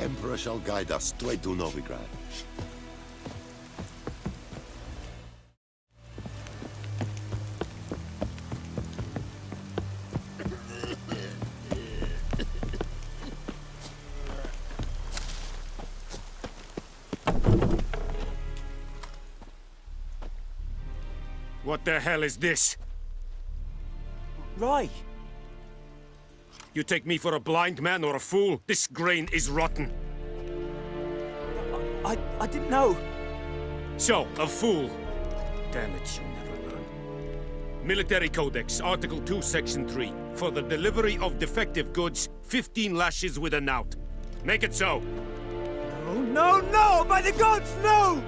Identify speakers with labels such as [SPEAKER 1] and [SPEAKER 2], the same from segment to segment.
[SPEAKER 1] Emperor shall guide us straight to Novigrad.
[SPEAKER 2] What the hell is this?
[SPEAKER 3] Rye!
[SPEAKER 2] You take me for a blind man or a fool? This grain is rotten.
[SPEAKER 3] I didn't know.
[SPEAKER 2] So, a fool. Damn it, you'll never learn. Military Codex, Article 2, Section 3. For the delivery of defective goods, 15 lashes with a knout. Make it so.
[SPEAKER 3] No, no, no! By the gods, no!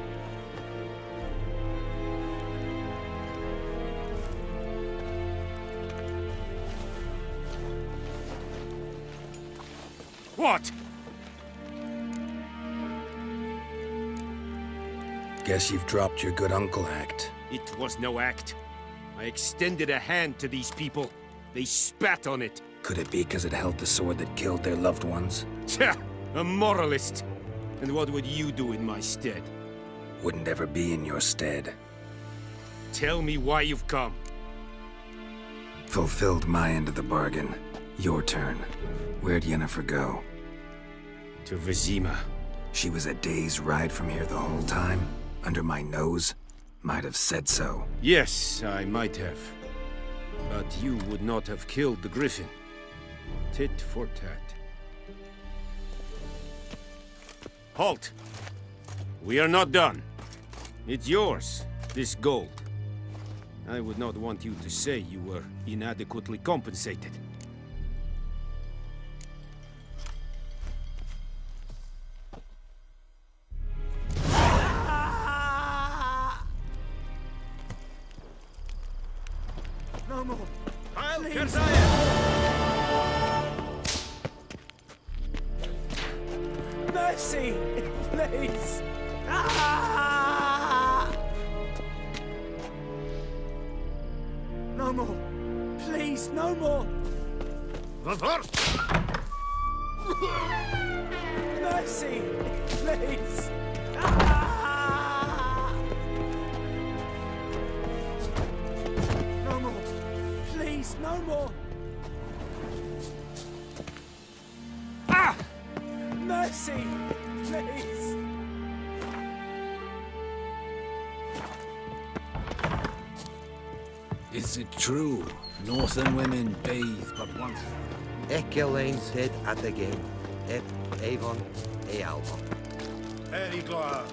[SPEAKER 2] What?
[SPEAKER 4] Guess you've dropped your good uncle act.
[SPEAKER 2] It was no act. I extended a hand to these people. They spat on it.
[SPEAKER 4] Could it be because it held the sword that killed their loved ones?
[SPEAKER 2] Tja, a moralist. And what would you do in my stead?
[SPEAKER 4] Wouldn't ever be in your stead.
[SPEAKER 2] Tell me why you've come.
[SPEAKER 4] Fulfilled my end of the bargain. Your turn. Where'd Yennefer go?
[SPEAKER 2] To Vizima.
[SPEAKER 4] She was a day's ride from here the whole time? Under my nose? Might have said so.
[SPEAKER 2] Yes, I might have. But you would not have killed the Griffin. Tit for tat. Halt! We are not done. It's yours, this gold. I would not want you to say you were inadequately compensated.
[SPEAKER 3] No more.
[SPEAKER 2] I'll
[SPEAKER 3] Mercy! Please! Ah! No more! Please, no more! Mercy! Please! Ah! No more! Please, no more!
[SPEAKER 2] Ah!
[SPEAKER 3] Mercy! Please!
[SPEAKER 5] Is it true? Northern women bathe but once.
[SPEAKER 6] Ekelain said at again. Ep Avon Ealva.
[SPEAKER 5] Erigla.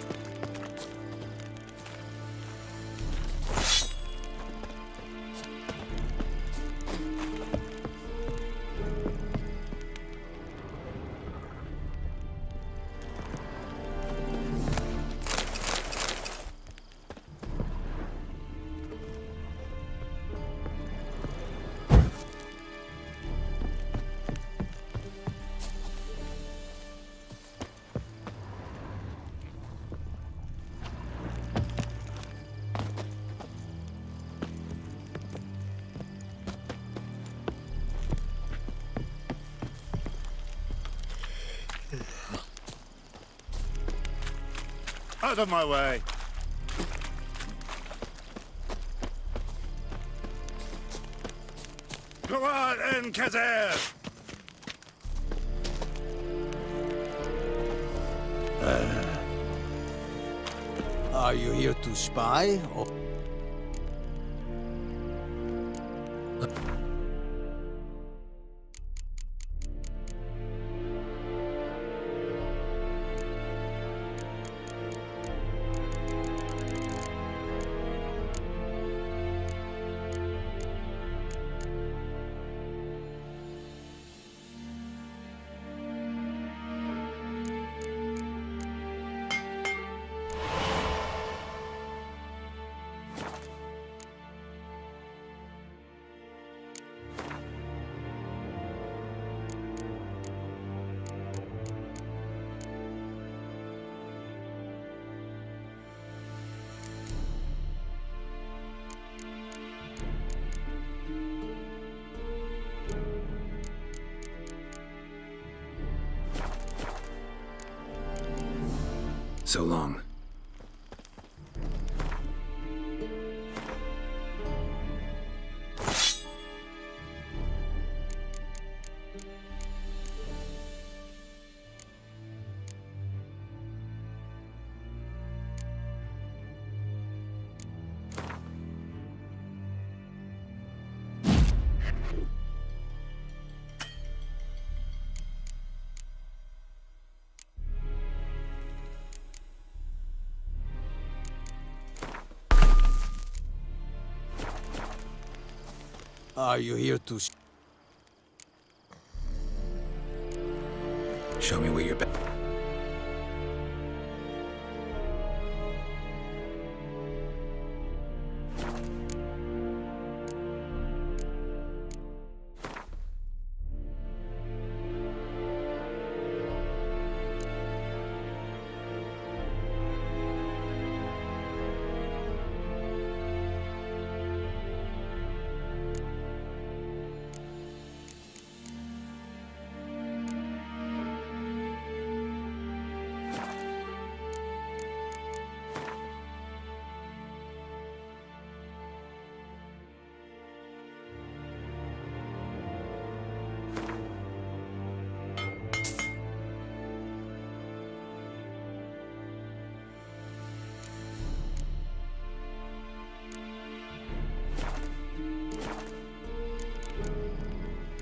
[SPEAKER 7] Out of my way! Gloire en Kazer!
[SPEAKER 5] Are you here to spy, or...
[SPEAKER 4] So long.
[SPEAKER 5] Are you here to...
[SPEAKER 4] Show me where you're back.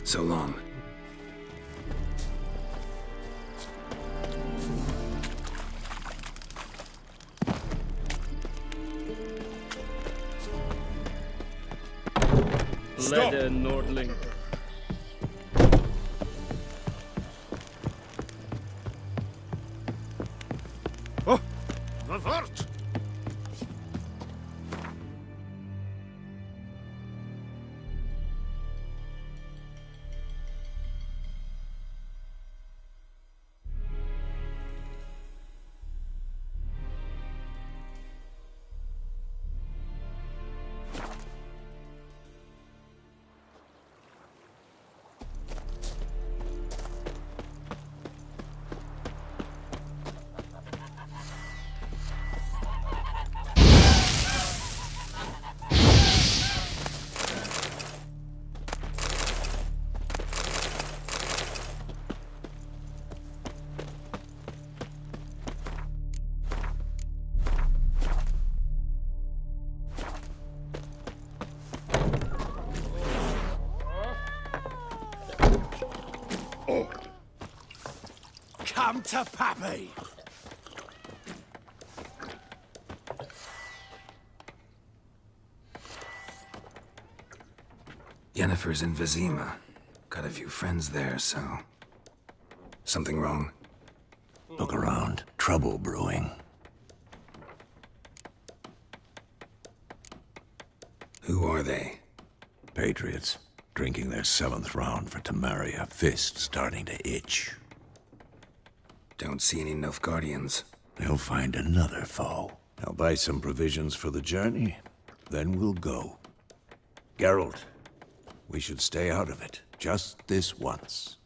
[SPEAKER 4] So long.
[SPEAKER 2] Stop!
[SPEAKER 8] Nordling.
[SPEAKER 7] Oh! Revert!
[SPEAKER 3] Come to Pappy!
[SPEAKER 4] Yennefer's in Vizima. Got a few friends there, so... Something wrong?
[SPEAKER 9] Look around. Trouble brewing.
[SPEAKER 4] Who are they?
[SPEAKER 9] Patriots. Drinking their 7th round for Temeria. Fist starting to itch.
[SPEAKER 4] Don't see any Nilfgaardians.
[SPEAKER 9] They'll find another foe. I'll buy some provisions for the journey. Then we'll go. Geralt, we should stay out of it. Just this once.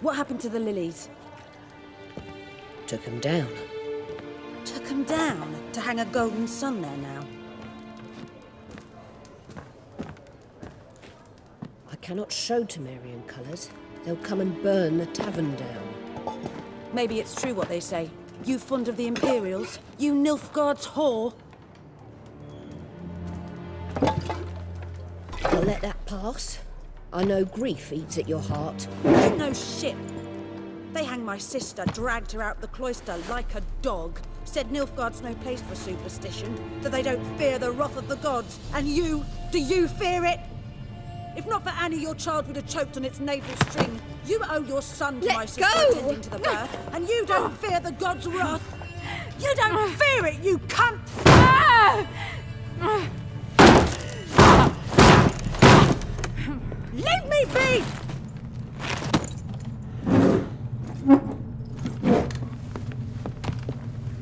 [SPEAKER 10] What happened to the lilies?
[SPEAKER 11] Took him down.
[SPEAKER 10] Took them down to hang a golden sun there now.
[SPEAKER 11] I cannot show Temerian colours. They'll come and burn the tavern down.
[SPEAKER 10] Maybe it's true what they say. You fond of the Imperials? You Nilfgaard's whore?
[SPEAKER 11] I'll let that pass. I know grief eats at your heart.
[SPEAKER 10] You know shit. They hanged my sister, dragged her out the cloister like a dog. Said Nilfgaard's no place for superstition, that they don't fear the wrath of the gods. And you, do you fear it? If not for Annie, your child would have choked on its navel string. You owe your son to my sister attending to the birth, and you don't fear the gods' wrath. You don't fear it, you cunt! Leave me be!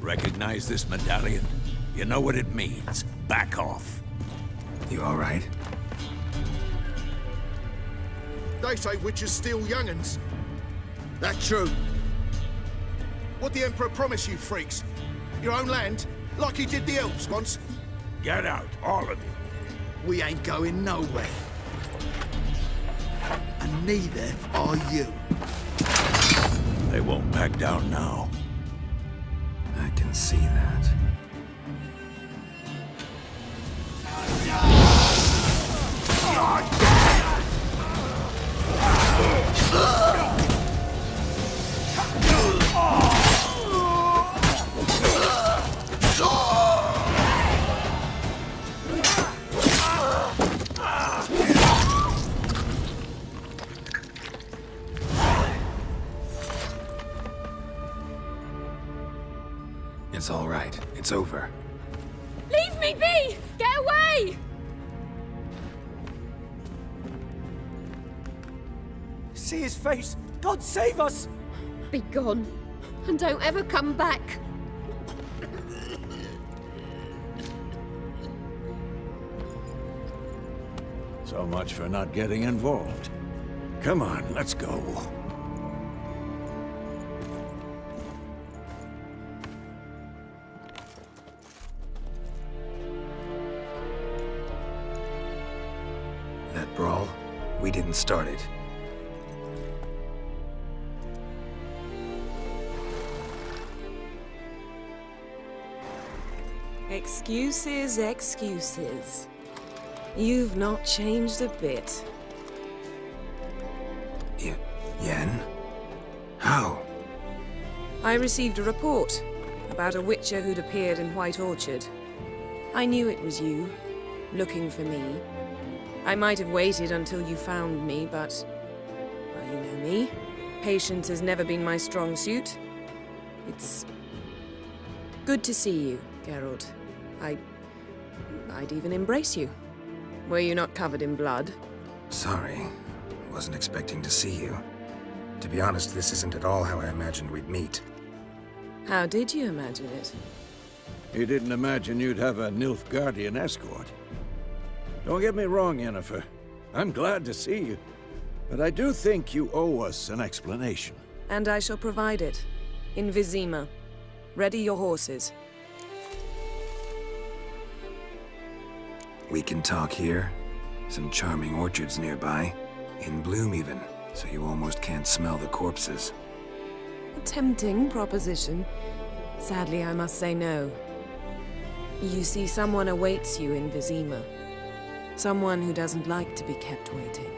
[SPEAKER 9] Recognize this medallion? You know what it means. Back off.
[SPEAKER 4] You all right?
[SPEAKER 7] They say witches steal young'uns. That true? What the Emperor promise you, freaks? Your own land? Like he did the elves once?
[SPEAKER 9] Get out, all of you.
[SPEAKER 7] We ain't going nowhere. And neither are you.
[SPEAKER 9] They won't back down now.
[SPEAKER 4] I can see that. It's all right. It's over.
[SPEAKER 8] Leave me be! Get away!
[SPEAKER 3] See his face! God save us!
[SPEAKER 11] Be gone, and don't ever come back.
[SPEAKER 9] So much for not getting involved. Come on, let's go.
[SPEAKER 4] That brawl, we didn't start it.
[SPEAKER 12] Excuses, excuses. You've not changed a bit.
[SPEAKER 4] Yen? How?
[SPEAKER 12] I received a report about a witcher who'd appeared in White Orchard. I knew it was you, looking for me. I might have waited until you found me, but... well, you know me. Patience has never been my strong suit. It's... good to see you, Geralt. I'd even embrace you. Were you not covered in blood?
[SPEAKER 4] Sorry. Wasn't expecting to see you. To be honest, this isn't at all how I imagined we'd meet.
[SPEAKER 12] How did you imagine it?
[SPEAKER 9] You didn't imagine you'd have a Nilfgaardian escort. Don't get me wrong, Yennefer. I'm glad to see you. But I do think you owe us an explanation.
[SPEAKER 12] And I shall provide it. In Vizima. Ready your horses.
[SPEAKER 4] We can talk here. Some charming orchards nearby. In bloom even, so you almost can't smell the corpses.
[SPEAKER 12] A tempting proposition. Sadly, I must say no. You see, someone awaits you in Vizima. Someone who doesn't like to be kept waiting.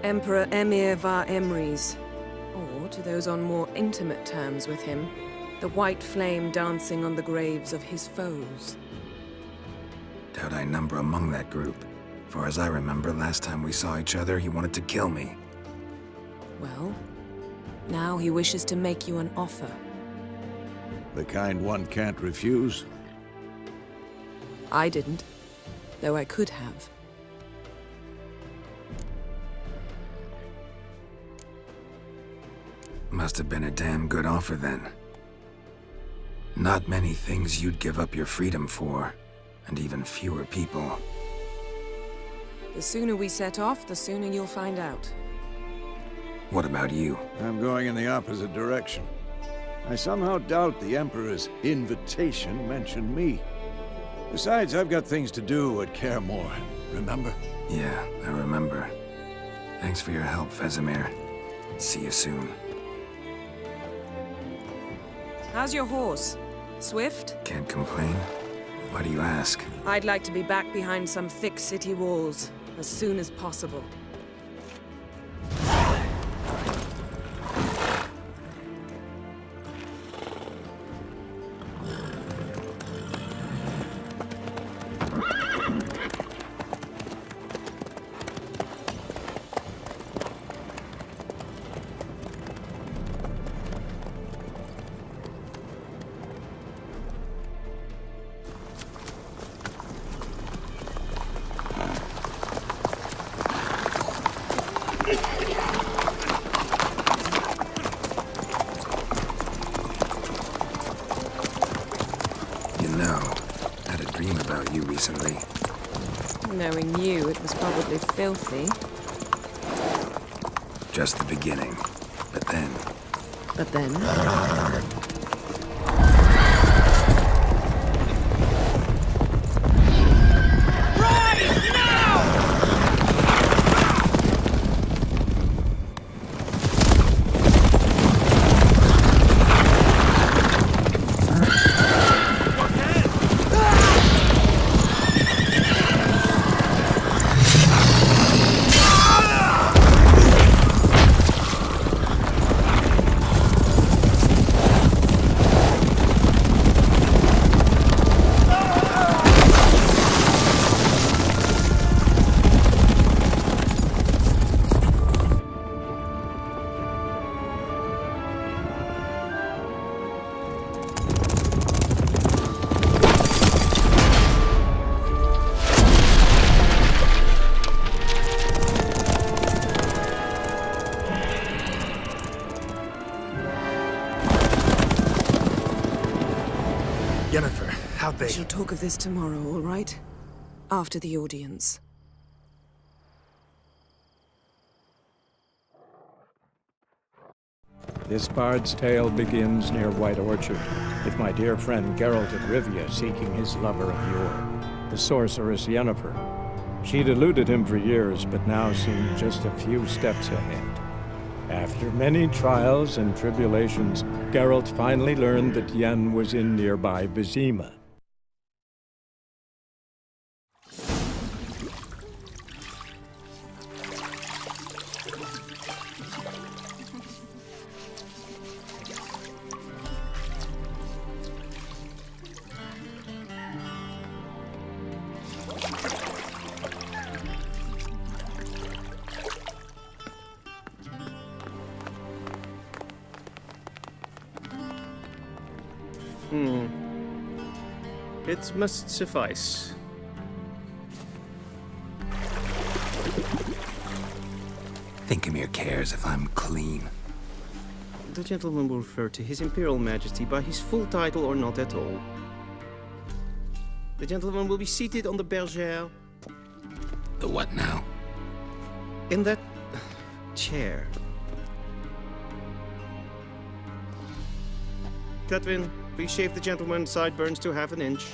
[SPEAKER 12] Emperor Emir var Emreis, or to those on more intimate terms with him, the white flame dancing on the graves of his foes.
[SPEAKER 4] Doubt I number among that group. For as I remember, last time we saw each other, he wanted to kill me.
[SPEAKER 12] Well, now he wishes to make you an offer.
[SPEAKER 9] The kind one can't refuse?
[SPEAKER 12] I didn't, though I could have.
[SPEAKER 4] Must have been a damn good offer then. Not many things you'd give up your freedom for, and even fewer people.
[SPEAKER 12] The sooner we set off, the sooner you'll find out.
[SPEAKER 4] What about you?
[SPEAKER 9] I'm going in the opposite direction. I somehow doubt the Emperor's invitation mentioned me. Besides, I've got things to do at Kaer Morhen, remember?
[SPEAKER 4] Yeah, I remember. Thanks for your help, Vesemir. See you soon.
[SPEAKER 12] How's your horse? Swift?
[SPEAKER 4] Can't complain. Why do you ask?
[SPEAKER 12] I'd like to be back behind some thick city walls, as soon as possible. Knowing you, it was probably filthy.
[SPEAKER 4] Just the beginning. But then...
[SPEAKER 12] But then?
[SPEAKER 3] Yennefer, how'd they...
[SPEAKER 12] We shall talk of this tomorrow, all right? After the audience.
[SPEAKER 13] This bard's tale begins near White Orchard, with my dear friend Geralt of Rivia seeking his lover of yore, the sorceress Yennefer. She'd eluded him for years, but now seemed just a few steps ahead. After many trials and tribulations, Geralt finally learned that Yen was in nearby Vizima.
[SPEAKER 14] It must suffice.
[SPEAKER 4] Thinkamir cares if I'm clean.
[SPEAKER 14] The gentleman will refer to His Imperial Majesty by his full title or not at all. The gentleman will be seated on the bergère.
[SPEAKER 4] The what now?
[SPEAKER 14] In that chair. Cletwin, please shave the gentleman's sideburns to ½ an inch.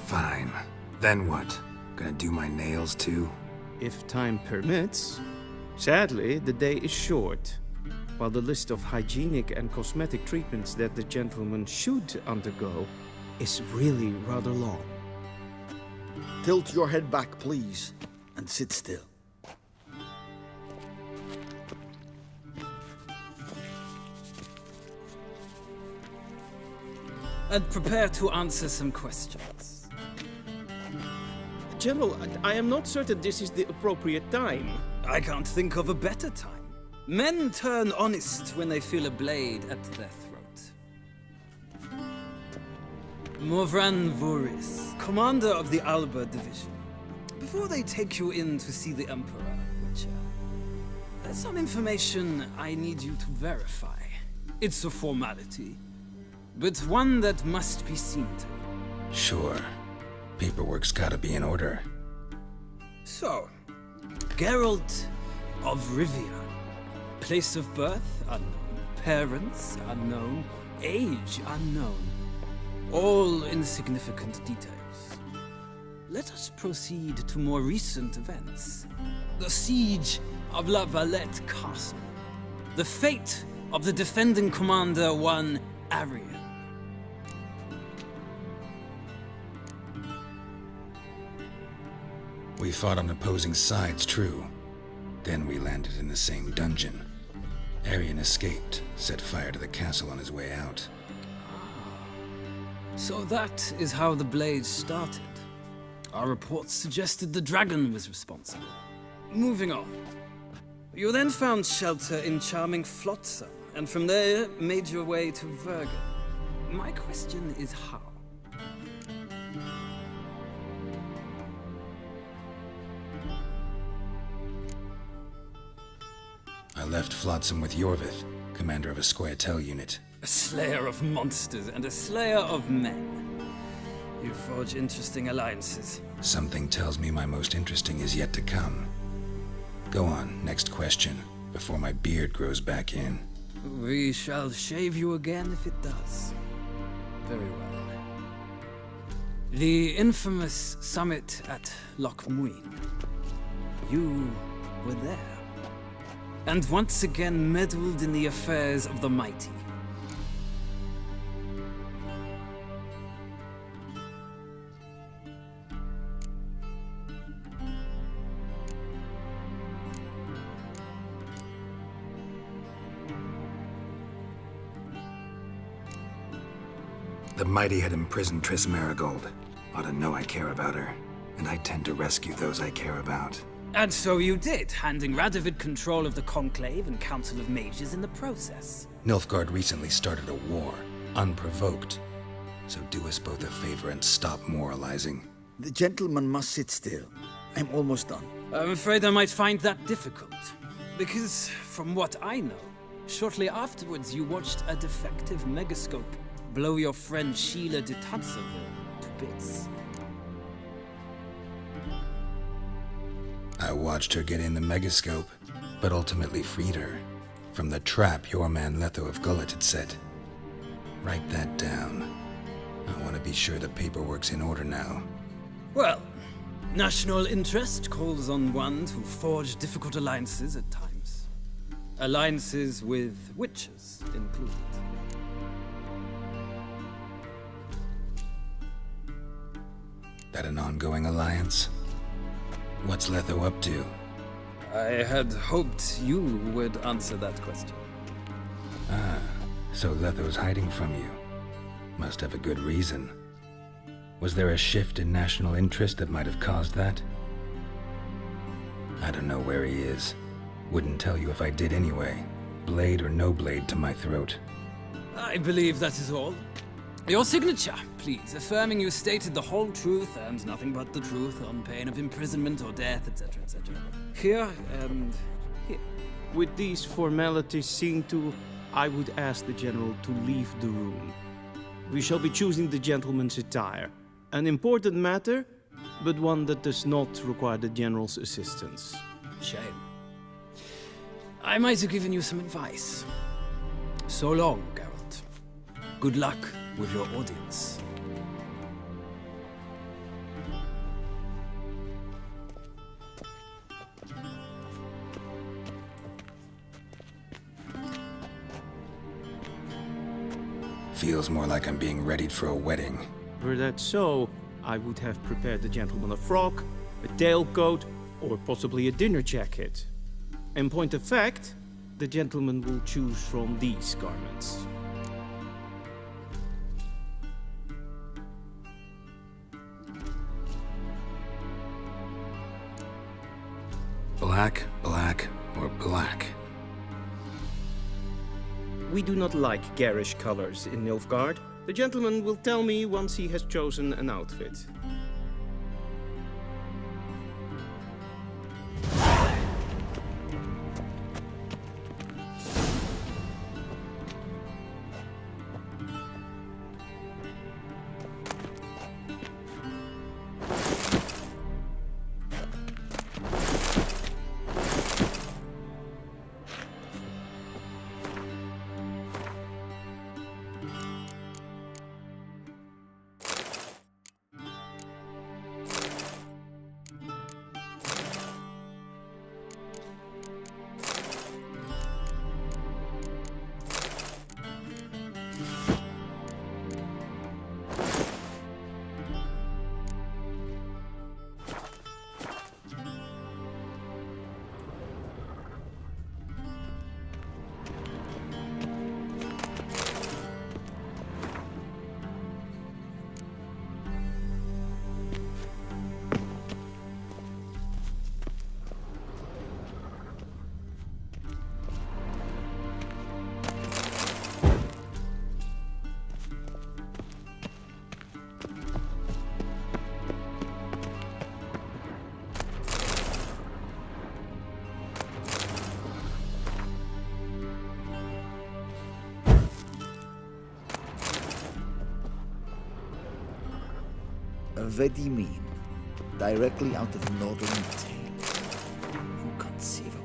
[SPEAKER 4] Fine. Then what? Gonna do my nails too?
[SPEAKER 14] If time permits. Sadly, the day is short, while the list of hygienic and cosmetic treatments that the gentleman should undergo is really rather long.
[SPEAKER 15] Tilt your head back, please, and sit still.
[SPEAKER 5] And prepare to answer some questions.
[SPEAKER 14] General, I am not certain this is the appropriate time.
[SPEAKER 5] I can't think of a better time. Men turn honest when they feel a blade at their throat. Morvran Voorhis, commander of the Alba Division. Before they take you in to see the Emperor, Witcher, there's some information I need you to verify. It's a formality, but one that must be seen to.
[SPEAKER 4] Sure. Paperwork's gotta be in order.
[SPEAKER 5] So, Geralt of Rivia. Place of birth unknown. Parents unknown. Age unknown. All insignificant details. Let us proceed to more recent events. The siege of La Valette Castle. The fate of the defending commander, one Arian.
[SPEAKER 4] We fought on opposing sides, true. Then we landed in the same dungeon. Arian escaped, set fire to the castle on his way out.
[SPEAKER 5] So that is how the Blade started. Our reports suggested the dragon was responsible. Moving on. You then found shelter in charming Flotsam, and from there made your way to Vergen. My question is how?
[SPEAKER 4] left Flotsam with Yorvith, commander of a Scoia'tael unit.
[SPEAKER 5] A slayer of monsters and a slayer of men. You forge interesting alliances.
[SPEAKER 4] Something tells me my most interesting is yet to come. Go on, next question, before my beard grows back in.
[SPEAKER 5] We shall shave you again if it does. Very well. The infamous summit at Loch Muin. You were there. And once again meddled in the affairs of the mighty.
[SPEAKER 4] The mighty had imprisoned Triss Merigold. Ought to know I care about her, and I tend to rescue those I care about.
[SPEAKER 5] And so you did, handing Radovid control of the Conclave and Council of Mages in the process.
[SPEAKER 4] Nilfgaard recently started a war, unprovoked. So do us both a favor and stop moralizing.
[SPEAKER 15] The gentleman must sit still. I'm almost done.
[SPEAKER 5] I'm afraid I might find that difficult. Because, from what I know, shortly afterwards you watched a defective megascope blow your friend Sheila de Tatseville to bits.
[SPEAKER 4] I watched her get in the megascope, but ultimately freed her from the trap your man Letho of Gullet had set. Write that down. I want to be sure the paperwork's in order now.
[SPEAKER 5] Well, national interest calls on one to forge difficult alliances at times. Alliances with witches included.
[SPEAKER 4] That an ongoing alliance? What's Letho up to?
[SPEAKER 5] I had hoped you would answer that question.
[SPEAKER 4] Ah, so Letho's hiding from you. Must have a good reason. Was there a shift in national interest that might have caused that? I don't know where he is. Wouldn't tell you if I did anyway. Blade or no blade to my throat.
[SPEAKER 5] I believe that is all. Your signature, please, affirming you stated the whole truth and nothing but the truth on pain of imprisonment or death, etc., etc. Here and here.
[SPEAKER 14] With these formalities seen to, I would ask the General to leave the room. We shall be choosing the gentleman's attire. An important matter, but one that does not require the General's assistance.
[SPEAKER 5] Shame. I might have given you some advice. So long, Geralt. Good luck with your audience.
[SPEAKER 4] Feels more like I'm being readied for a wedding.
[SPEAKER 14] Were that so, I would have prepared the gentleman a frock, a tailcoat, or possibly a dinner jacket. In point of fact, the gentleman will choose from these garments.
[SPEAKER 4] Black, black, or black?
[SPEAKER 14] We do not like garish colors in Nilfgaard. The gentleman will tell me once he has chosen an outfit.
[SPEAKER 15] Vedimin, directly out of northern tales. Inconceivable.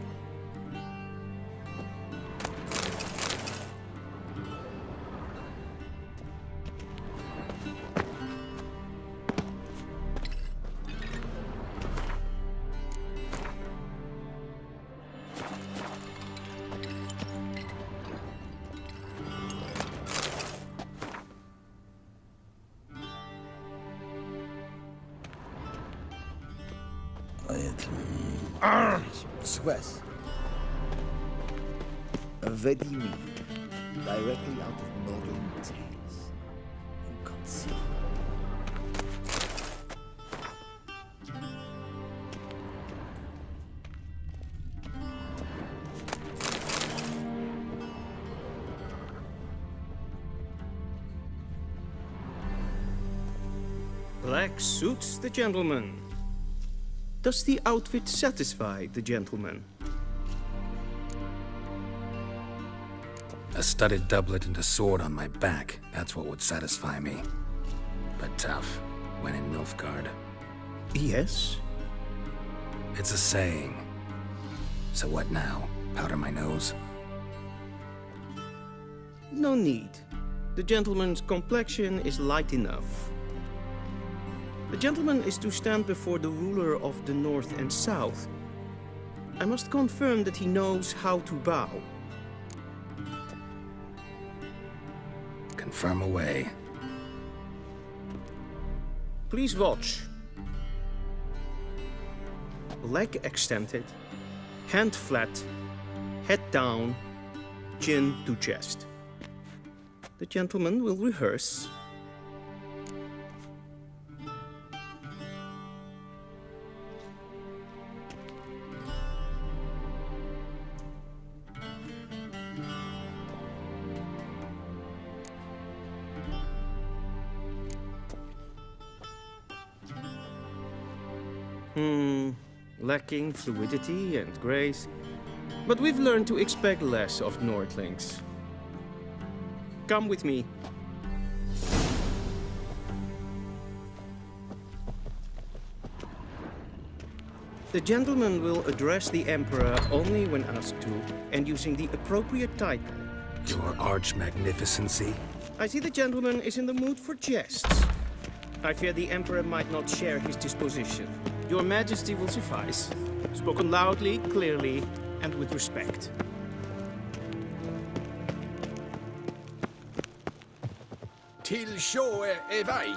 [SPEAKER 15] Swiss. Vedimin, directly out of northern tales. Inconceivable.
[SPEAKER 14] Black suits the gentleman. Does the outfit satisfy the gentleman?
[SPEAKER 4] A studded doublet and a sword on my back, that's what would satisfy me. But tough, when in Nilfgaard.
[SPEAKER 14] Yes?
[SPEAKER 4] It's a saying. So what now? Powder my nose?
[SPEAKER 14] No need. The gentleman's complexion is light enough. The gentleman is to stand before the ruler of the North and South. I must confirm that he knows how to bow.
[SPEAKER 4] Confirm away.
[SPEAKER 14] Please watch. Leg extended, hand flat, head down, chin to chest. The gentleman will rehearse. Lacking fluidity and grace, but we've learned to expect less of Nordlings. Come with me. The gentleman will address the Emperor only when asked to, and using the appropriate title.
[SPEAKER 4] Your Arch-Magnificency?
[SPEAKER 14] I see the gentleman is in the mood for jests. I fear the Emperor might not share his disposition. Your Majesty will suffice. Spoken loudly, clearly, and with respect.
[SPEAKER 16] Till sjå är väg.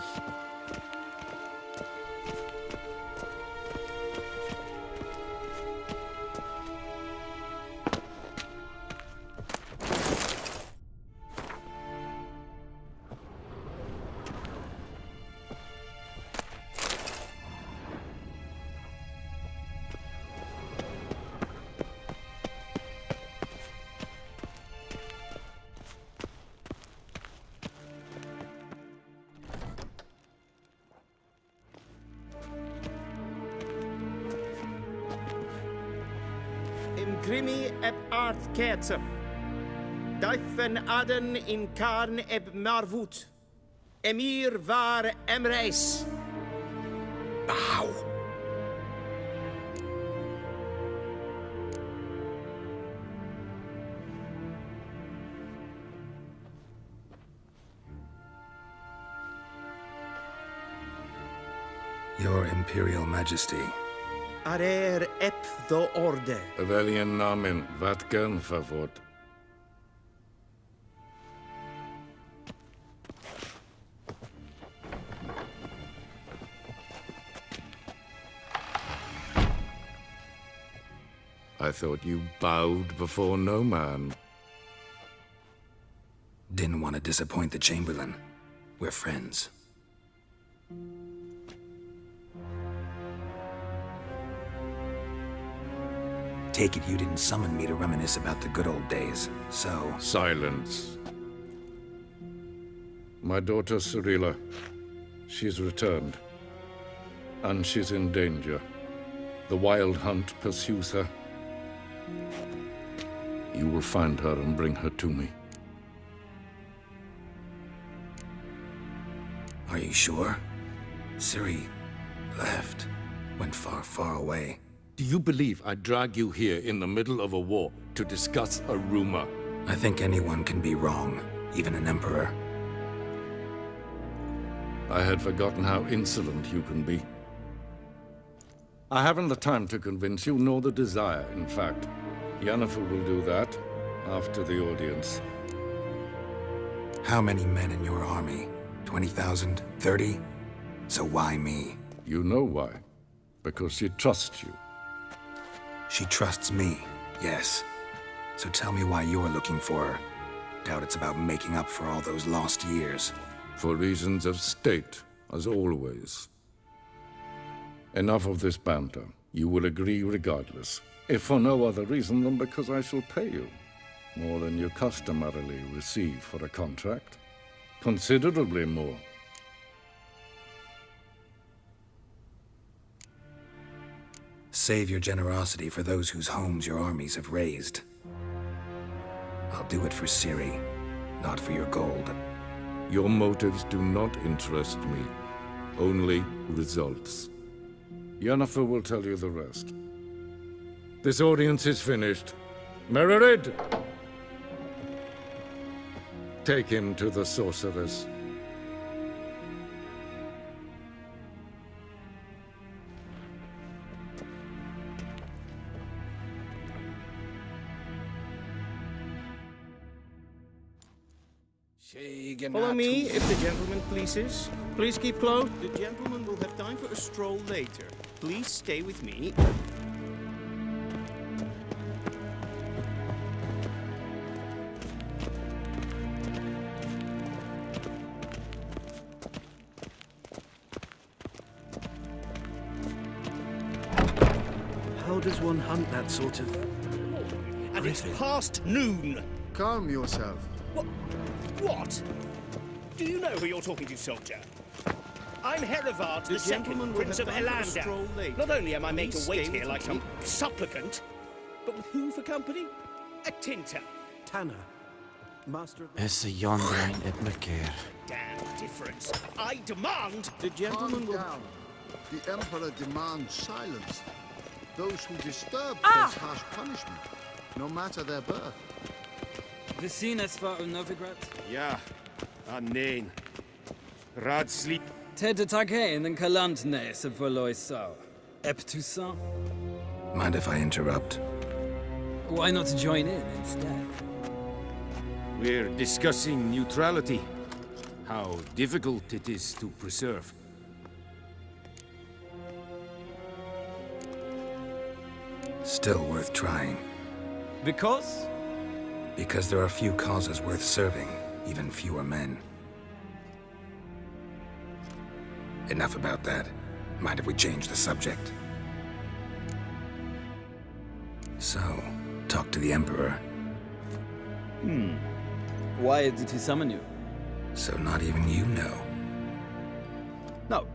[SPEAKER 14] Grimi eb art ketsen. Duifen aden in karn eb marvoet. Emir var emreis.
[SPEAKER 4] Bow. Your Imperial Majesty.
[SPEAKER 14] Arer ep the orde.
[SPEAKER 2] Väljen namen, vatkan favort. I thought you bowed before no man.
[SPEAKER 4] Didn't want to disappoint the Chamberlain. We're friends. Take it you didn't summon me to reminisce about the good old days, so...
[SPEAKER 2] Silence. My daughter Cirilla, she's returned. And she's in danger. The Wild Hunt pursues her. You will find her and bring her to me.
[SPEAKER 4] Are you sure? Ciri left. Went far, far away.
[SPEAKER 17] Do you believe I drag you here in the middle of a war to discuss a rumor?
[SPEAKER 4] I think anyone can be wrong, even an emperor.
[SPEAKER 17] I had forgotten how insolent you can be. I haven't the time to convince you, nor the desire, in fact. Yennefer will do that after the audience.
[SPEAKER 4] How many men in your army? 20,000? 30? So why me?
[SPEAKER 17] You know why. Because she trusts you.
[SPEAKER 4] She trusts me, yes. So tell me why you're looking for her. Doubt it's about making up for all those lost years.
[SPEAKER 17] For reasons of state, as always. Enough of this banter. You will agree regardless. If for no other reason than because I shall pay you. More than you customarily receive for a contract. Considerably more.
[SPEAKER 4] Save your generosity for those whose homes your armies have razed. I'll do it for Ciri, not for your gold.
[SPEAKER 17] Your motives do not interest me. Only results. Yennefer will tell you the rest. This audience is finished. Mererid! Take him to the sorceress.
[SPEAKER 14] Follow me, if the gentleman pleases. Please keep close. The gentleman will have time for a stroll later. Please stay with me.
[SPEAKER 15] How does one hunt that sort of...
[SPEAKER 18] And it's past noon.
[SPEAKER 7] Calm yourself.
[SPEAKER 18] What? Do you know who you're talking to, soldier? I'm Herivard the Second, Prince of Elandar. Not only am I made to wait here like some supplicant, but with who for company? A Tinter.
[SPEAKER 15] Tanner. Master of...
[SPEAKER 19] Is yondering Ibnakir.
[SPEAKER 18] Damn difference. I demand...
[SPEAKER 7] The gentleman will... down. The Emperor demands silence. Those who disturb face harsh punishment, no matter their birth.
[SPEAKER 5] We zien es voor Novigrad?
[SPEAKER 2] Ja, nee. Rad sleep.
[SPEAKER 5] Ted Taghain and Kalantne se verloy so. Eptusan?
[SPEAKER 4] Mind if I interrupt?
[SPEAKER 5] Why not join in instead?
[SPEAKER 2] We're discussing neutrality. How difficult it is to preserve.
[SPEAKER 4] Still worth trying.
[SPEAKER 5] Because?
[SPEAKER 4] Because there are few causes worth serving, even fewer men. Enough about that. Mind if we change the subject? So, talk to the Emperor.
[SPEAKER 5] Why did he summon you?
[SPEAKER 4] So not even you know.
[SPEAKER 5] No.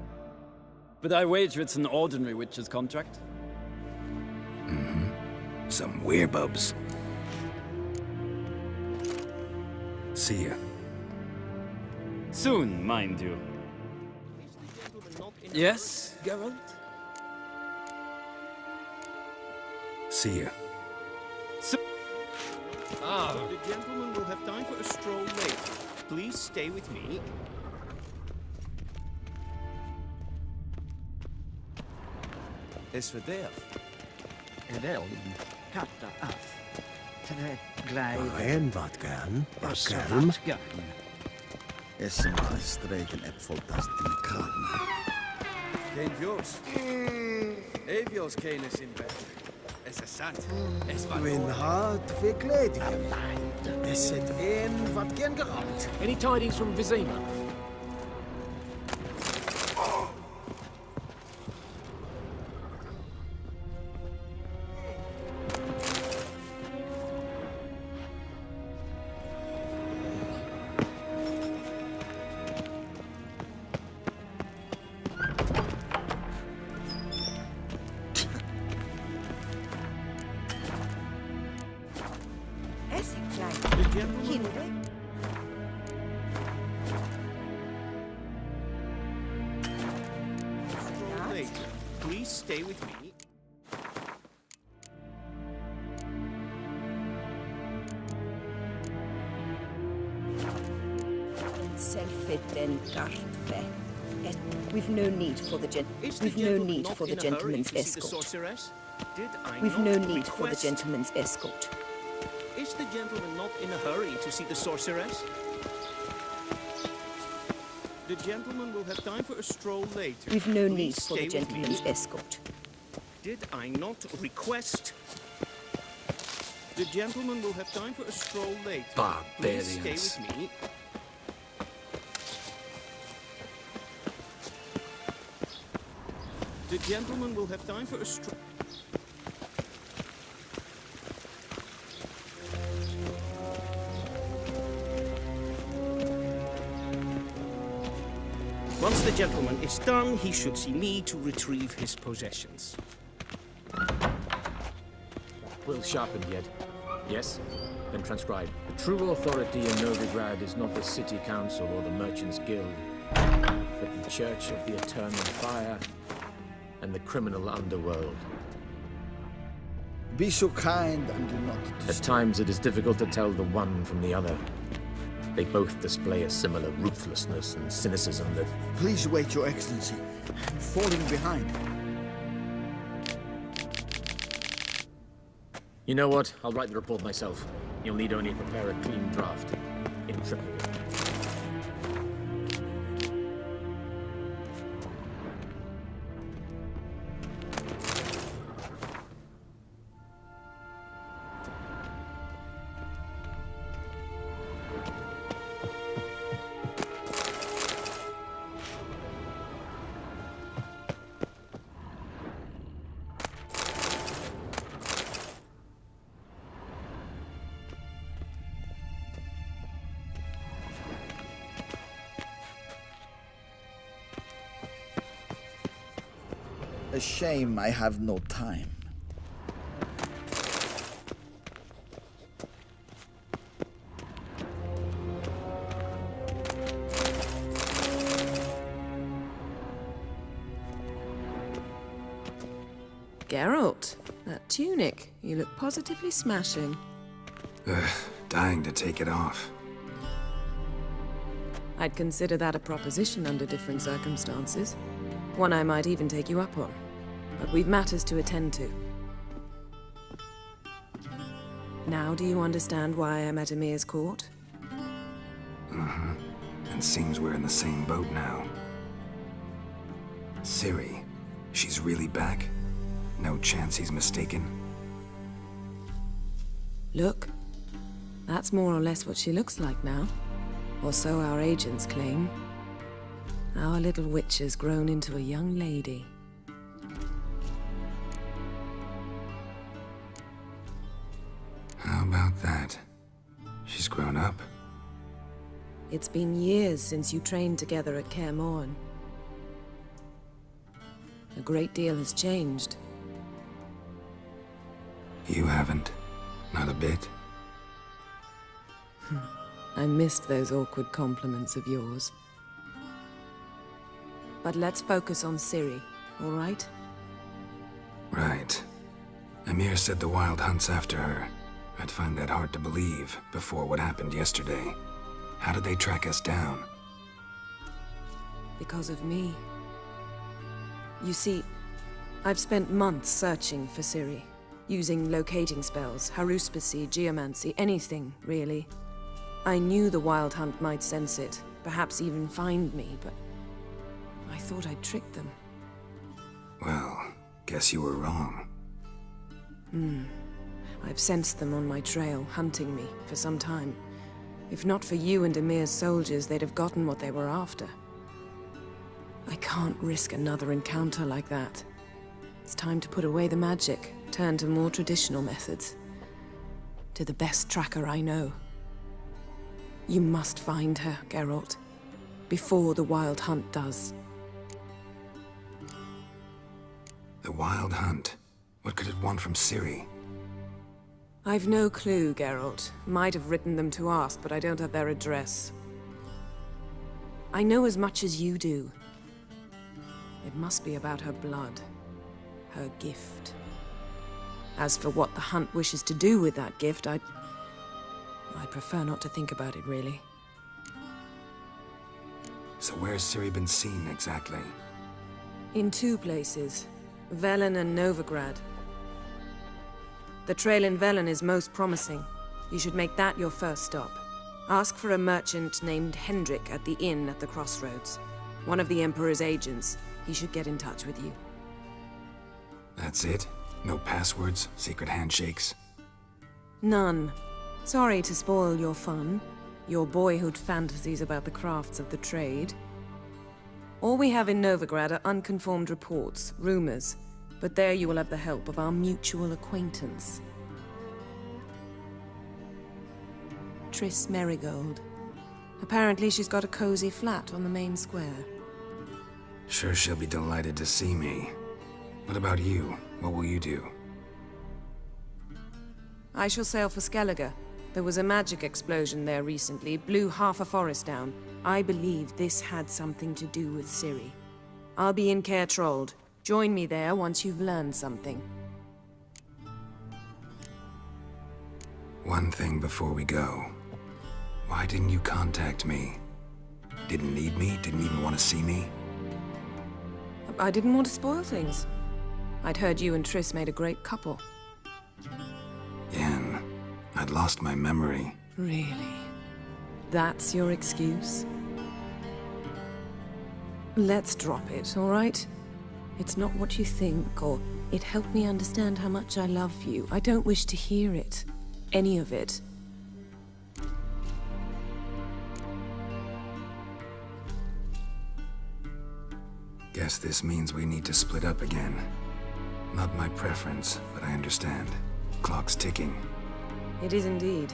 [SPEAKER 5] But I wager it's an ordinary witch's contract.
[SPEAKER 4] Some werebubs. See ya.
[SPEAKER 5] Soon, mind you. Yes, Geralt?
[SPEAKER 4] See ya.
[SPEAKER 14] The gentleman will have time for a stroll later. Please stay with me.
[SPEAKER 15] Es verderf. En in katta af. Tre glijden.
[SPEAKER 6] En wat gaan? Wat gaan? Es maar streken ep voltast in de kraten.
[SPEAKER 3] Geen Vjos. Evjos kenes in bed. Es is sant. Es war
[SPEAKER 15] Win hart verkleed. Es zit in wat gen gerand.
[SPEAKER 3] Any tidings from Vizima?
[SPEAKER 14] stay with me?
[SPEAKER 20] We've no need for the gentleman's escort. We've no need for the gentleman's escort.
[SPEAKER 18] Is the gentleman not in a hurry to see the sorceress?
[SPEAKER 14] The gentleman will have time for a stroll later.
[SPEAKER 20] We've no need for the gentleman's escort.
[SPEAKER 18] Did I not request?
[SPEAKER 14] The gentleman will have time for a stroll later.
[SPEAKER 19] Barbarians.
[SPEAKER 14] Please stay with me. The gentleman will have time for a stroll.
[SPEAKER 18] Once the gentleman is done, he should see me to retrieve his possessions.
[SPEAKER 21] Will sharpened yet? Yes? Then transcribe. The true authority in Novigrad is not the city council or the merchants' guild, but the Church of the Eternal Fire and the criminal underworld.
[SPEAKER 15] Be so kind and do not
[SPEAKER 21] At times it is difficult to tell the one from the other. They both display a similar ruthlessness and cynicism that...
[SPEAKER 15] Please wait, Your Excellency. I'm falling behind.
[SPEAKER 21] You know what? I'll write the report myself. You'll need only prepare a clean draft. In triplicate.
[SPEAKER 15] A shame I have no time.
[SPEAKER 12] Geralt, that tunic. You look positively smashing.
[SPEAKER 4] Dying to take it off.
[SPEAKER 12] I'd consider that a proposition under different circumstances. One I might even take you up on. But we've matters to attend to. Now do you understand why I'm at Emir's court?
[SPEAKER 4] Mm-hmm. And seems we're in the same boat now. Ciri, she's really back? No chance he's mistaken?
[SPEAKER 12] Look, that's more or less what she looks like now. Or so our agents claim. Our little witch has grown into a young lady.
[SPEAKER 4] How about that? She's grown up?
[SPEAKER 12] It's been years since you trained together at Kaer Morhen. A great deal has changed.
[SPEAKER 4] You haven't? Not a bit?
[SPEAKER 12] I missed those awkward compliments of yours. But let's focus on Ciri, all right?
[SPEAKER 4] Right. Emir said the Wild Hunt's after her. I'd find that hard to believe before what happened yesterday. How did they track us down?
[SPEAKER 12] Because of me. You see, I've spent months searching for Ciri, using locating spells, haruspicy, geomancy, anything, really. I knew the Wild Hunt might sense it, perhaps even find me, but I thought I'd tricked them.
[SPEAKER 4] Well, guess you were wrong.
[SPEAKER 12] I've sensed them on my trail, hunting me, for some time. If not for you and Emir's soldiers, they'd have gotten what they were after. I can't risk another encounter like that. It's time to put away the magic, turn to more traditional methods. To the best tracker I know. You must find her, Geralt. Before the Wild Hunt does.
[SPEAKER 4] The Wild Hunt? What could it want from Ciri?
[SPEAKER 12] I've no clue, Geralt. Might have written them to ask, but I don't have their address. I know as much as you do. It must be about her blood. her gift. As for what the Hunt wishes to do with that gift, I prefer not to think about it, really.
[SPEAKER 4] So where's Ciri been seen, exactly?
[SPEAKER 12] In 2 places, Velen and Novigrad. The trail in Velen is most promising. You should make that your first stop. Ask for a merchant named Hendrik at the inn at the crossroads. One of the Emperor's agents. He should get in touch with you.
[SPEAKER 4] That's it? No passwords? Secret handshakes?
[SPEAKER 12] None. Sorry to spoil your fun. Your boyhood fantasies about the crafts of the trade. All we have in Novigrad are unconfirmed reports, rumors. But there you will have the help of our mutual acquaintance. Triss Merigold. Apparently she's got a cozy flat on the main square.
[SPEAKER 4] Sure she'll be delighted to see me. What about you? What will you do?
[SPEAKER 12] I shall sail for Skellige. There was a magic explosion there recently, blew half a forest down. I believe this had something to do with Ciri. I'll be in Caer Trold. Join me there once you've learned something.
[SPEAKER 4] One thing before we go. Why didn't you contact me? Didn't need me? Didn't even want to see me?
[SPEAKER 12] I didn't want to spoil things. I'd heard you and Triss made a great couple.
[SPEAKER 4] Yen, I'd lost my memory.
[SPEAKER 12] Really? That's your excuse? Let's drop it, all right? It's not what you think, or it helped me understand how much I love you. I don't wish to hear it. Any of it.
[SPEAKER 4] Guess this means we need to split up again. Not my preference, but I understand. Clock's ticking.
[SPEAKER 12] It is indeed.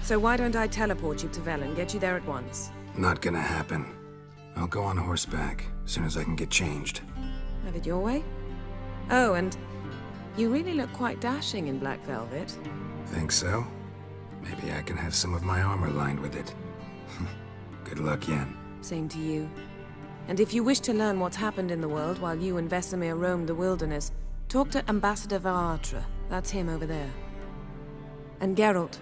[SPEAKER 12] So why don't I teleport you to Velen, get you there at once?
[SPEAKER 4] Not gonna happen. I'll go on horseback, as soon as I can get changed.
[SPEAKER 12] Have it your way? Oh, and you really look quite dashing in black velvet.
[SPEAKER 4] Think so? Maybe I can have some of my armor lined with it. Good luck, Yen.
[SPEAKER 12] Same to you. And if you wish to learn what's happened in the world while you and Vesemir roamed the wilderness, talk to Ambassador Varatra. That's him over there. And Geralt,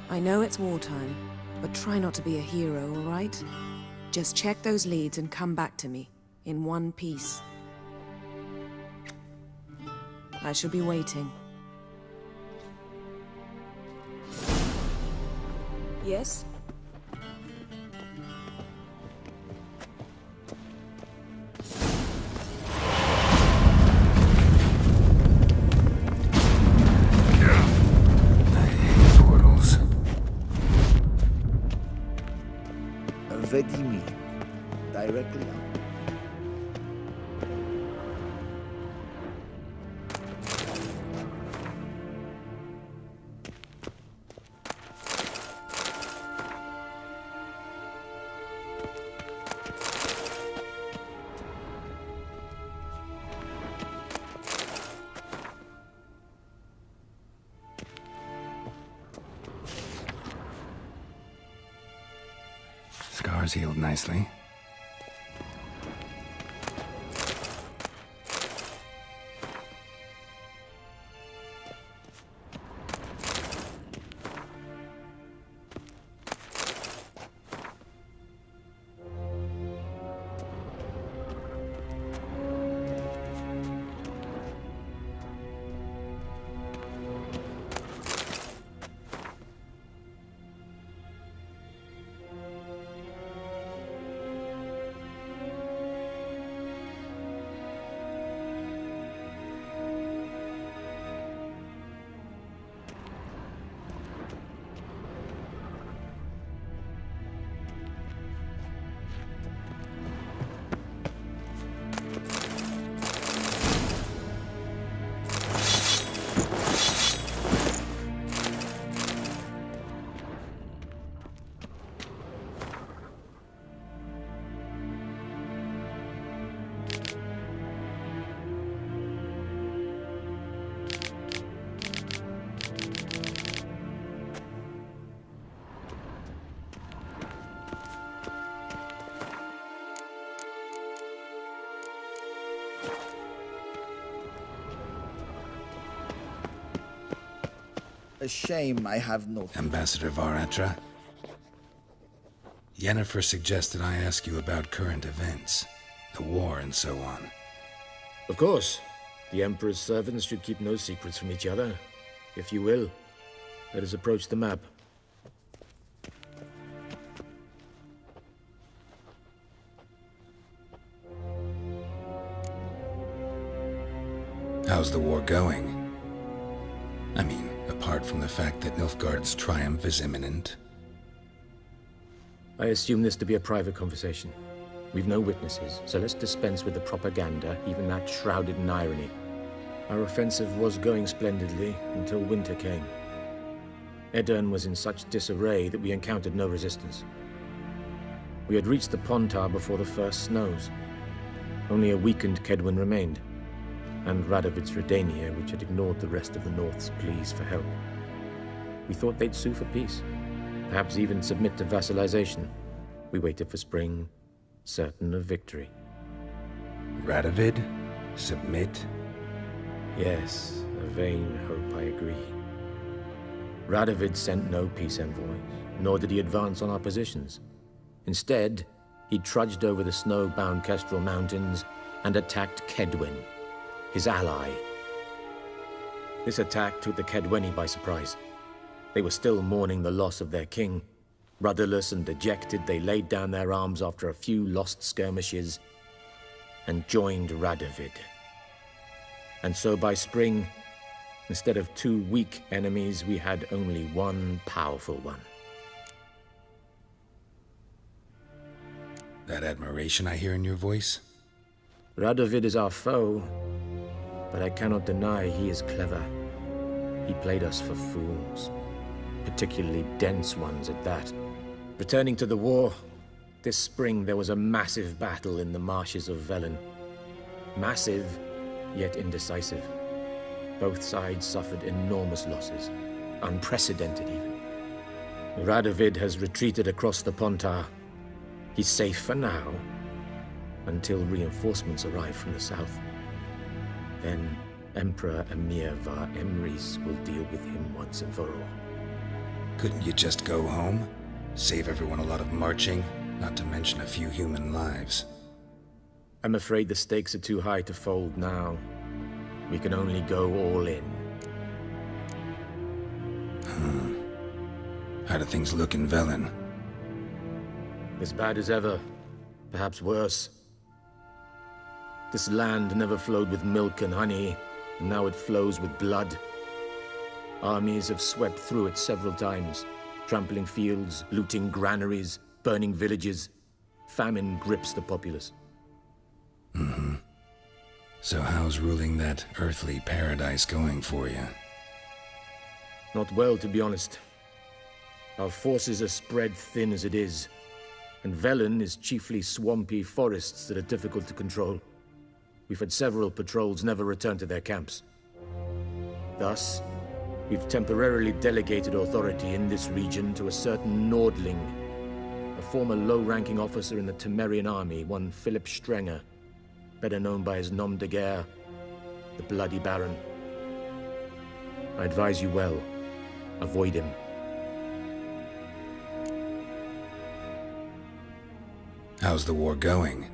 [SPEAKER 12] I know it's wartime, but try not to be a hero, all right? Just check those leads and come back to me, in one piece. I shall be waiting. Yes?
[SPEAKER 6] Vedimi, directly up.
[SPEAKER 4] Scars healed nicely.
[SPEAKER 15] A shame I have no...
[SPEAKER 4] Ambassador Varatra? Yennefer suggested I ask you about current events, the war and so on.
[SPEAKER 21] Of course. The Emperor's servants should keep no secrets from each other. If you will, let us approach the map.
[SPEAKER 4] How's the war going? I mean, apart from the fact that Nilfgaard's triumph is imminent.
[SPEAKER 21] I assume this to be a private conversation. We've no witnesses, so let's dispense with the propaganda, even that shrouded in irony. Our offensive was going splendidly until winter came. Aedirn was in such disarray that we encountered no resistance. We had reached the Pontar before the first snows. Only a weakened Kaedwen remained, and Radovid's Redania, which had ignored the rest of the North's pleas for help. We thought they'd sue for peace, perhaps even submit to vassalization. We waited for spring, certain of victory.
[SPEAKER 4] Radovid? Submit?
[SPEAKER 21] Yes, a vain hope, I agree. Radovid sent no peace envoys, nor did he advance on our positions. Instead, he trudged over the snow-bound Kestrel Mountains and attacked Kaedwen, his ally. This attack took the Kaedweni by surprise. They were still mourning the loss of their king. Rudderless and dejected, they laid down their arms after a few lost skirmishes and joined Radovid. And so by spring, instead of 2 weak enemies, we had only one powerful one.
[SPEAKER 4] That admiration I hear in your voice?
[SPEAKER 21] Radovid is our foe, but I cannot deny he is clever. He played us for fools, particularly dense ones at that. Returning to the war, this spring there was a massive battle in the marshes of Velen. Massive, yet indecisive. Both sides suffered enormous losses, unprecedented even. Radovid has retreated across the Pontar. He's safe for now, until reinforcements arrive from the south. Then Emperor Emhyr var Emreis will deal with him once and for all.
[SPEAKER 4] Couldn't you just go home? Save everyone a lot of marching, not to mention a few human lives.
[SPEAKER 21] I'm afraid the stakes are too high to fold now. We can only go all in.
[SPEAKER 4] How do things look in Velen?
[SPEAKER 21] As bad as ever, perhaps worse. This land never flowed with milk and honey, and now it flows with blood. Armies have swept through it several times, trampling fields, looting granaries, burning villages. Famine grips the populace.
[SPEAKER 4] So how's ruling that earthly paradise going for you?
[SPEAKER 21] Not well, to be honest. Our forces are spread thin as it is, and Velen is chiefly swampy forests that are difficult to control. We've had several patrols never return to their camps. Thus, we've temporarily delegated authority in this region to a certain Nordling, a former low-ranking officer in the Temerian army, one Philip Strenger, better known by his nom de guerre, the Bloody Baron. I advise you well. Avoid him.
[SPEAKER 4] How's the war going?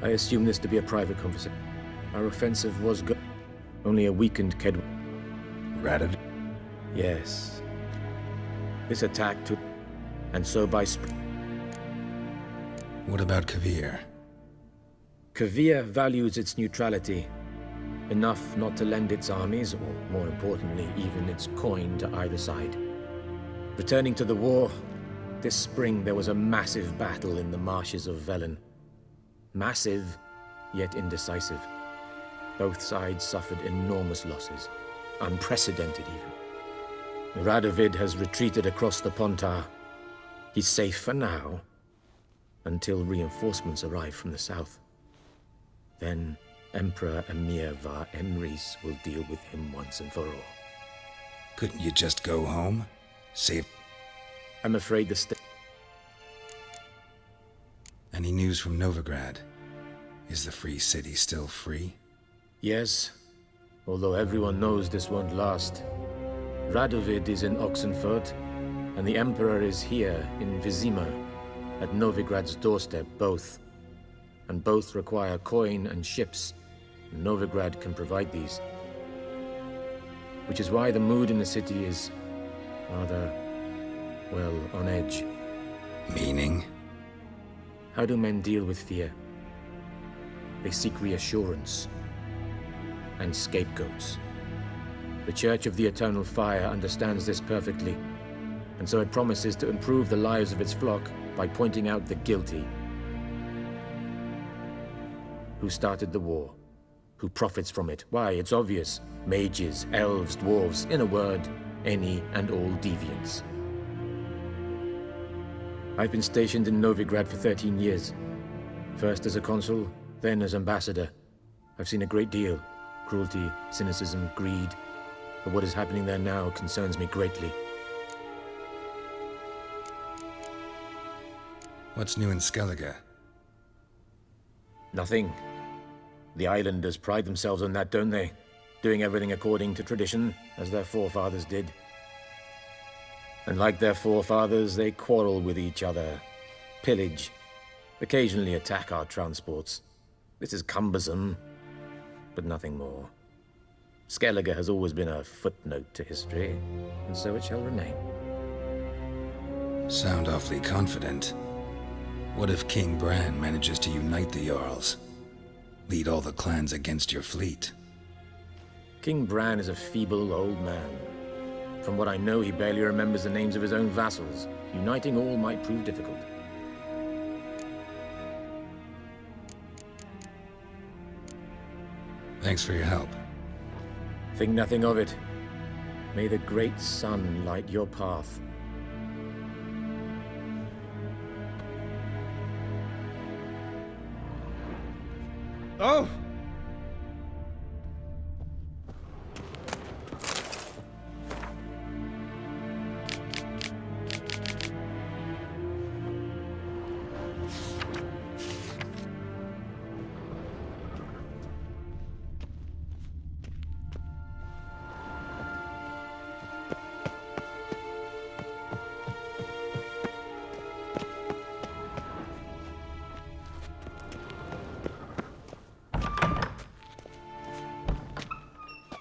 [SPEAKER 21] I assume this to be a private conversation. Our offensive was good. Only a weakened Kaedwen.
[SPEAKER 4] Radovid?
[SPEAKER 21] Yes. This attack took... and so by spring...
[SPEAKER 4] What about Kovir?
[SPEAKER 21] Kovir values its neutrality, enough not to lend its armies, or more importantly, even its coin to either side. Returning to the war, this spring there was a massive battle in the marshes of Velen. Massive, yet indecisive. Both sides suffered enormous losses, unprecedented even. Radovid has retreated across the Pontar. He's safe for now, until reinforcements arrive from the south. Then Emperor Emhyr var Emreis will deal with him once and for all.
[SPEAKER 4] Couldn't you just go home? Save...
[SPEAKER 21] I'm afraid the
[SPEAKER 4] Any news from Novigrad? Is the free city still free?
[SPEAKER 21] Yes, although everyone knows this won't last. Radovid is in Oxenfurt, and the Emperor is here in Vizima, at Novigrad's doorstep, both. And both require coin and ships. Novigrad can provide these. Which is why the mood in the city is rather, well, on edge.
[SPEAKER 4] Meaning?
[SPEAKER 21] How do men deal with fear? They seek reassurance and scapegoats. The Church of the Eternal Fire understands this perfectly, and so it promises to improve the lives of its flock by pointing out the guilty. Who started the war? Who profits from it? Why, it's obvious. Mages, elves, dwarves, in a word, any and all deviants. I've been stationed in Novigrad for 13 years. First as a consul, then as ambassador. I've seen a great deal. Cruelty, cynicism, greed. But what is happening there now concerns me greatly.
[SPEAKER 4] What's new in Skellige?
[SPEAKER 21] Nothing. The islanders pride themselves on that, don't they? Doing everything according to tradition, as their forefathers did. And like their forefathers, they quarrel with each other, pillage, occasionally attack our transports. This is cumbersome, but nothing more. Skellige has always been a footnote to history, and so it shall remain.
[SPEAKER 4] Sound awfully confident. What if King Bran manages to unite the Jarls? Lead all the clans against your fleet?
[SPEAKER 21] King Bran is a feeble old man. From what I know, he barely remembers the names of his own vassals. Uniting all might prove difficult.
[SPEAKER 4] Thanks for your help.
[SPEAKER 21] Think nothing of it. May the great sun light your path.
[SPEAKER 14] Oh!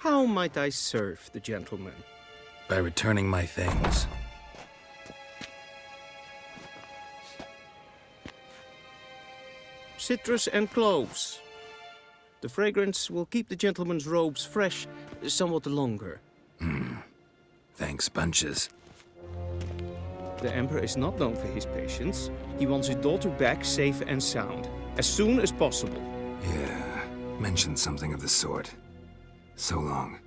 [SPEAKER 14] How might I serve the gentleman?
[SPEAKER 4] By returning my things.
[SPEAKER 14] Citrus and cloves. The fragrance will keep the gentleman's robes fresh somewhat longer.
[SPEAKER 4] Thanks, bunches.
[SPEAKER 14] The Emperor is not known for his patience. He wants his daughter back safe and sound, as soon as possible.
[SPEAKER 4] Yeah, mentioned something of the sort. So long.